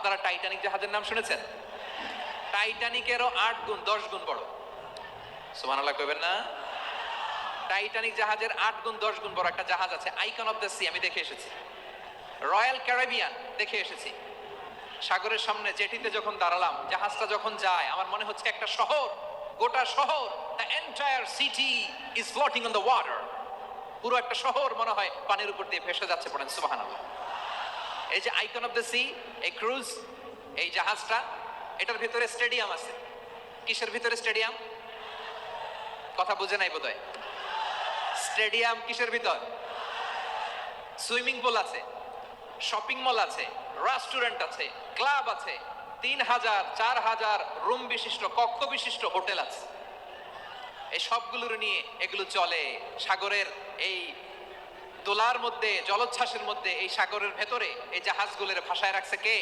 আপনারা টাইটানিক জাহাজের নাম শুনেছেন? টাইটানিকেরও 8 গুণ 10 গুণ বড়। সুবহানাল্লাহ কইবেন না? টাইটানিক জাহাজের 8 গুণ 10 গুণ বড় একটা জাহাজ আছে, আইকন অফ দ্য সি, আমি দেখে এসেছি। রয়্যাল ক্যারিবিয়ান দেখে এসেছি। সাগরের সামনে জেটিতে যখন দাঁড়ালাম, জাহাজটা যখন যায়, আমার মনে হচ্ছে একটা শহর, গোটা শহর, the entire city is floating on the water. পুরো একটা শহর মনে হয় পানির উপর দিয়ে ভেসে যাচ্ছে। পড়েন সুবহানাল্লাহ। এই যে আইকন অফ দ্য সি, এই ক্রুজ, এই জাহাজটা, এটার ভিতরে স্টেডিয়াম আছে। কিসের ভিতরে স্টেডিয়াম? কথা বুঝে নাই বোধহয়। স্টেডিয়াম কিসের ভিতর? সুইমিং পুল আছে, শপিং মল আছে, রেস্টুরেন্ট আছে, ক্লাব আছে, 3000 4000 রুম বিশিষ্ট, কক্ষ বিশিষ্ট হোটেল আছে। এই সবগুলোর নিয়ে এগুলো চলে সাগরের এই দোলার মধ্যে, জলোচ্ছ্বাসের মধ্যে, এই সাগরের ভেতরে এই জাহাজগুলোর ভাষায় রাখছে কে?